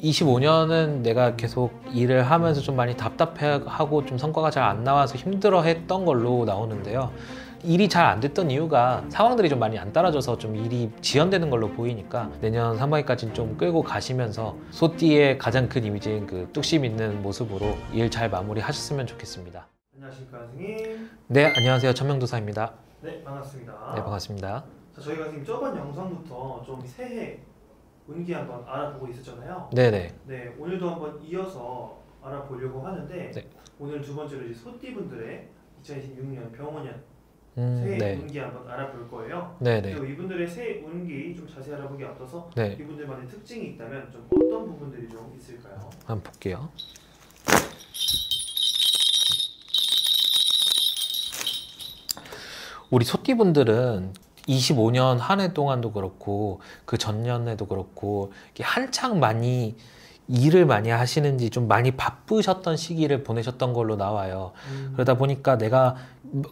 25년은 내가 계속 일을 하면서 좀 많이 답답해하고 좀 성과가 잘 안 나와서 힘들어했던 걸로 나오는데요. 일이 잘 안 됐던 이유가 상황들이 좀 많이 안 따라줘서 좀 일이 지연되는 걸로 보이니까 내년 상반기까지는 좀 끌고 가시면서 소띠의 가장 큰 이미지인 그 뚝심 있는 모습으로 일 잘 마무리하셨으면 좋겠습니다. 안녕하십니까 선생님. 네, 안녕하세요. 천명도사입니다. 네, 반갑습니다. 네, 반갑습니다. 자, 저희가 선생님 저번 영상부터 좀 새해 운기 한번 알아보고 있었잖아요. 네네. 네, 오늘도 한번 이어서 알아보려고 하는데 네. 오늘 두 번째로 이제 소띠분들의 2026년 병원년 새해 네. 운기 한번 알아볼 거예요. 네네. 그리고 이분들의 새해 운기 좀 자세히 알아보기 앞서서 네. 이분들만의 특징이 있다면 좀 어떤 부분들이 좀 있을까요? 한번 볼게요. 우리 소띠분들은 25년 한 해 동안도 그렇고 그 전년에도 그렇고 이렇게 한창 많이 일을 많이 하시는지 좀 많이 바쁘셨던 시기를 보내셨던 걸로 나와요. 그러다 보니까 내가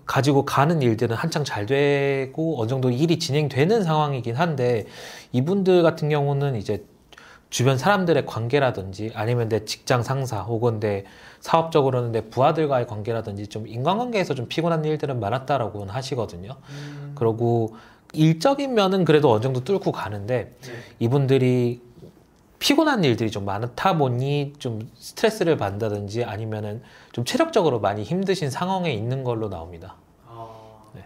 가지고 가는 일들은 한창 잘 되고 어느 정도 일이 진행되는 상황이긴 한데 이분들 같은 경우는 이제 주변 사람들의 관계라든지 아니면 내 직장 상사 혹은 내 사업적으로는 내 부하들과의 관계라든지 좀 인간관계에서 좀 피곤한 일들은 많았다라고는 하시거든요. 그리고 일적인 면은 그래도 어느 정도 뚫고 가는데 네. 이분들이 피곤한 일들이 좀 많다 보니 좀 스트레스를 받는다든지 아니면은 좀 체력적으로 많이 힘드신 상황에 있는 걸로 나옵니다. 네.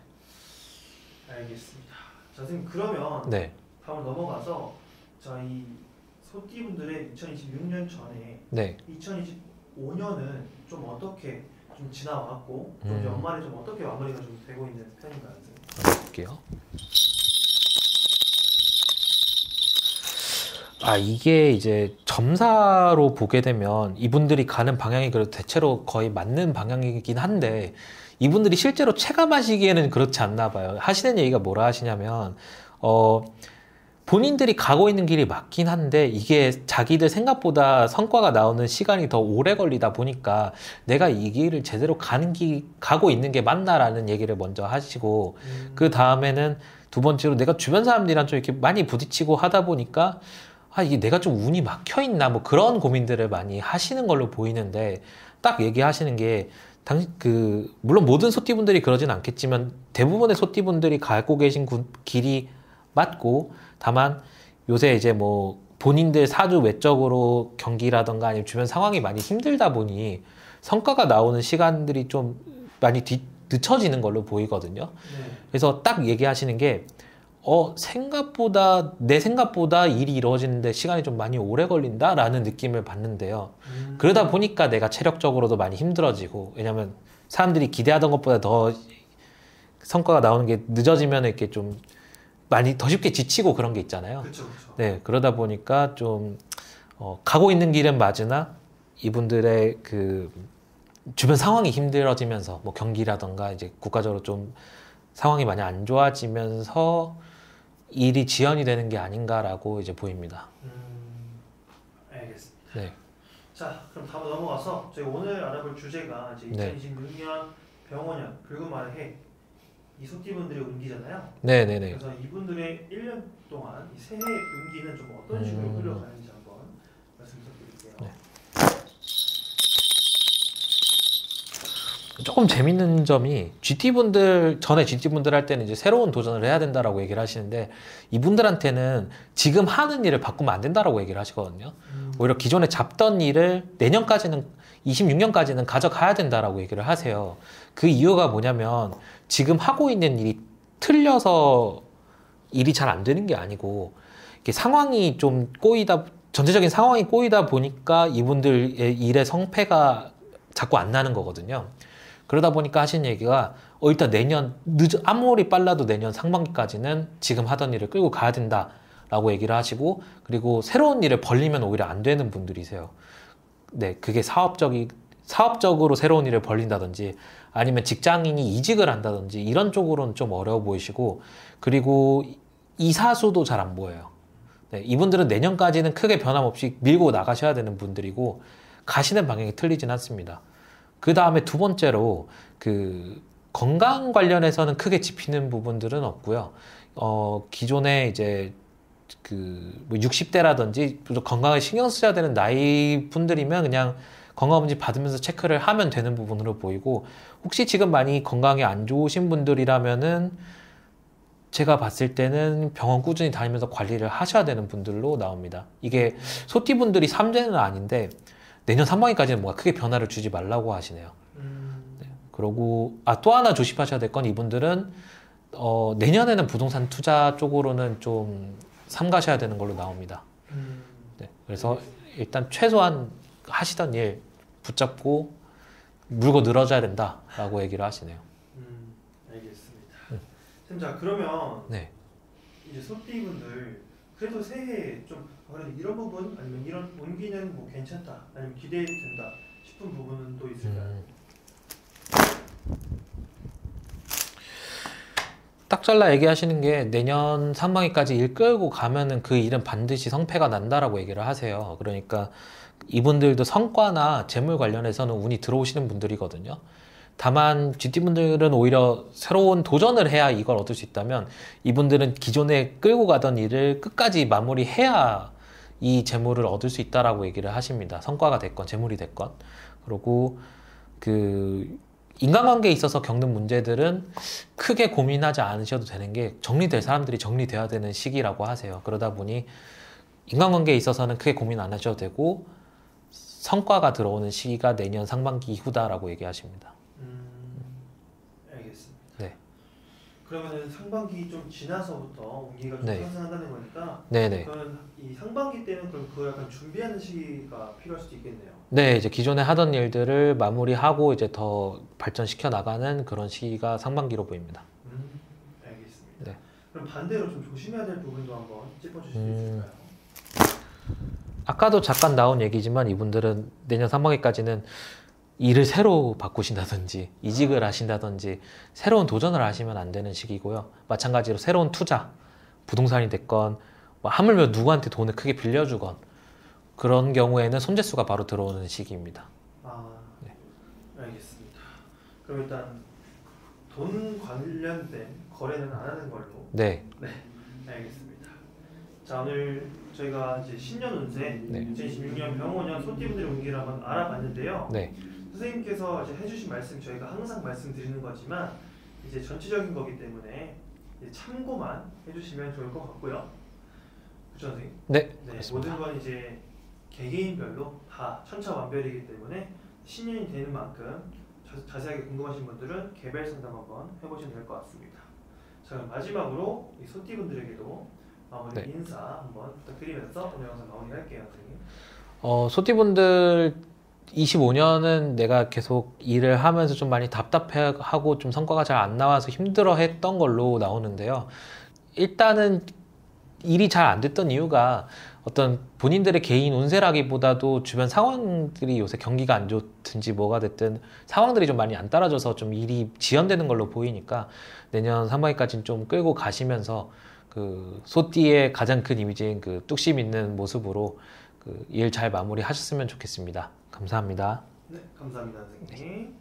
알겠습니다. 자, 선생님 그러면 네. 다음으로 넘어가서 저희 소띠분들의 2026년 전에 네. 2025년은 좀 어떻게 좀 지나왔고 좀 연말에 좀 어떻게 마무리가 좀 되고 있는 편인가요? 선생님? 볼게요. 이게 이제 점사로 보게 되면 이분들이 가는 방향이 그래도 대체로 거의 맞는 방향이긴 한데 이분들이 실제로 체감하시기에는 그렇지 않나 봐요. 하시는 얘기가 뭐라 하시냐면 본인들이 가고 있는 길이 맞긴 한데 이게 자기들 생각보다 성과가 나오는 시간이 더 오래 걸리다 보니까 내가 이 길을 제대로 가고 있는 게 맞나라는 얘기를 먼저 하시고 그 다음에는 두 번째로 내가 주변 사람들이랑 좀 이렇게 많이 부딪히고 하다 보니까 이게 내가 좀 운이 막혀 있나 뭐 그런 고민들을 많이 하시는 걸로 보이는데 딱 얘기하시는 게 물론 모든 소띠분들이 그러진 않겠지만 대부분의 소띠분들이 가고 계신 길이 맞고 다만 요새 이제 뭐 본인들 사주 외적으로 경기라던가 아니면 주변 상황이 많이 힘들다 보니 성과가 나오는 시간들이 좀 많이 늦춰지는 걸로 보이거든요. 네. 그래서 딱 얘기하시는 게 내 생각보다 일이 이루어지는데 시간이 좀 많이 오래 걸린다라는 느낌을 받는데요. 그러다 보니까 내가 체력적으로도 많이 힘들어지고, 왜냐면 사람들이 기대하던 것보다 더 성과가 나오는 게 늦어지면 이렇게 좀 많이 더 쉽게 지치고 그런 게 있잖아요. 그렇죠. 네, 그러다 보니까 좀 가고 있는 길은 맞으나 이분들의 그 주변 상황이 힘들어지면서 뭐 경기라던가 이제 국가적으로 좀 상황이 많이 안 좋아지면서 일이 지연이 되는 게 아닌가라고 이제 보입니다. 알겠습니다. 네. 자, 그럼 다음 넘어가서 저희 오늘 알아볼 주제가 이제 네. 2026년 병원년 붉은 말의 해. 이 소띠분들의 운기잖아요. 네네네. 그래서 이분들의 1년 동안 이 새해 운기는 좀 어떤 식으로 흘러가는지 한번 말씀 부탁드릴게요. 네. 조금 재밌는 점이 전에 GT분들 할 때는 이제 새로운 도전을 해야 된다라고 얘기를 하시는데 이분들한테는 지금 하는 일을 바꾸면 안 된다라고 얘기를 하시거든요. 오히려 기존에 잡던 일을 내년까지는 26년까지는 가져가야 된다라고 얘기를 하세요. 그 이유가 뭐냐면 지금 하고 있는 일이 틀려서 일이 잘 안 되는 게 아니고 이게 상황이 좀 전체적인 상황이 꼬이다 보니까 이분들의 일의 성패가 자꾸 안 나는 거거든요. 그러다 보니까 하신 얘기가 일단 아무리 빨라도 내년 상반기까지는 지금 하던 일을 끌고 가야 된다라고 얘기를 하시고 그리고 새로운 일을 벌리면 오히려 안 되는 분들이세요. 네, 그게 사업적으로 새로운 일을 벌린다든지 아니면 직장인이 이직을 한다든지 이런 쪽으로는 좀 어려워 보이시고 그리고 이사수도 잘 안 보여요. 네, 이분들은 내년까지는 크게 변함없이 밀고 나가셔야 되는 분들이고 가시는 방향이 틀리진 않습니다. 그 다음에 두 번째로 그 건강 관련해서는 크게 짚히는 부분들은 없고요. 기존에 이제 뭐 60대라든지 건강에 신경 써야 되는 나이 분들이면 그냥 건강검진 받으면서 체크를 하면 되는 부분으로 보이고, 혹시 지금 많이 건강이 안 좋으신 분들이라면은 제가 봤을 때는 병원 꾸준히 다니면서 관리를 하셔야 되는 분들로 나옵니다. 이게 소띠분들이 3재는 아닌데 내년 상반기까지는 뭔가 크게 변화를 주지 말라고 하시네요. 네. 그리고 또 하나 조심하셔야 될 건, 이분들은 내년에는 부동산 투자 쪽으로는 좀 삼가셔야 되는 걸로 나옵니다. 네. 그래서 일단 최소한 하시던 일 붙잡고 물고 늘어져야 된다라고 얘기를 하시네요. 알겠습니다. 선생님, 자 그러면 네. 이제 소띠분들 그래도 새해에 좀 그래도 이런 부분 아니면 이런 운기는 뭐 괜찮다 아니면 기대된다 싶은 부분은 또 있을까요? 딱 잘라 얘기하시는 게, 내년 상반기까지 일 끌고 가면은 그 일은 반드시 성패가 난다라고 얘기를 하세요. 그러니까 이분들도 성과나 재물 관련해서는 운이 들어오시는 분들이거든요. 다만 GT분들은 오히려 새로운 도전을 해야 이걸 얻을 수 있다면, 이분들은 기존에 끌고 가던 일을 끝까지 마무리해야 이 재물을 얻을 수 있다라고 얘기를 하십니다. 성과가 됐건 재물이 됐건. 그리고 인간관계에 있어서 겪는 문제들은 크게 고민하지 않으셔도 되는 게, 정리될 사람들이 정리돼야 되는 시기라고 하세요. 그러다 보니 인간관계에 있어서는 크게 고민 안 하셔도 되고, 성과가 들어오는 시기가 내년 상반기 이후다라고 얘기하십니다. 알겠습니다. 네. 그러면은 상반기 좀 지나서부터 운기가 좀 네. 상승한다는 거니까, 네네. 그러면 이 상반기 때는 그럼 그 약간 준비하는 시기가 필요할 수도 있겠네요. 네, 이제 기존에 하던 일들을 마무리하고 이제 더 발전시켜 나가는 그런 시기가 상반기로 보입니다. 알겠습니다. 네. 그럼 반대로 좀 조심해야 될 부분도 한번 짚어주실 수 있을까요? 아까도 잠깐 나온 얘기지만, 이분들은 내년 상반기까지는 일을 새로 바꾸신다든지 이직을 하신다든지 새로운 도전을 하시면 안 되는 시기고요. 마찬가지로 새로운 투자, 부동산이 됐건 하물며 누구한테 돈을 크게 빌려주건, 그런 경우에는 손재수가 바로 들어오는 시기입니다. 네. 알겠습니다. 그럼 일단 돈 관련된 거래는 안 하는 걸로. 네. 네, 알겠습니다. 자, 오늘 저희가 이제 신년 운세, 네. 2026년 병원년 소띠분들의 운기를 한번 알아봤는데요. 네. 선생님께서 이제 해주신 말씀 저희가 항상 말씀드리는 거지만 이제 전체적인 거기 때문에 이제 참고만 해주시면 좋을 것 같고요. 그렇죠, 선생님? 네. 네, 그렇습니다. 모든 건 이제 개개인별로 다 천차만별이기 때문에 신년이 되는 만큼 자세하게 궁금하신 분들은 개별 상담 한번 해보시면 될 것 같습니다. 자, 그럼 마지막으로 이 소띠분들에게도 마무리 네. 인사 한번 부탁드리면서 오늘 영상 마무리할게요, 선생님. 소띠분들 25년은 내가 계속 일을 하면서 좀 많이 답답해하고 좀 성과가 잘 안 나와서 힘들어했던 걸로 나오는데요. 일단은 일이 잘 안 됐던 이유가 어떤 본인들의 개인 운세라기보다도 주변 상황들이, 요새 경기가 안 좋든지 뭐가 됐든 상황들이 좀 많이 안 따라줘서 좀 일이 지연되는 걸로 보이니까, 내년 상반기까지는 좀 끌고 가시면서 그 소띠의 가장 큰 이미지인 그 뚝심 있는 모습으로 그 일 잘 마무리하셨으면 좋겠습니다. 감사합니다. 네, 감사합니다, 선생님.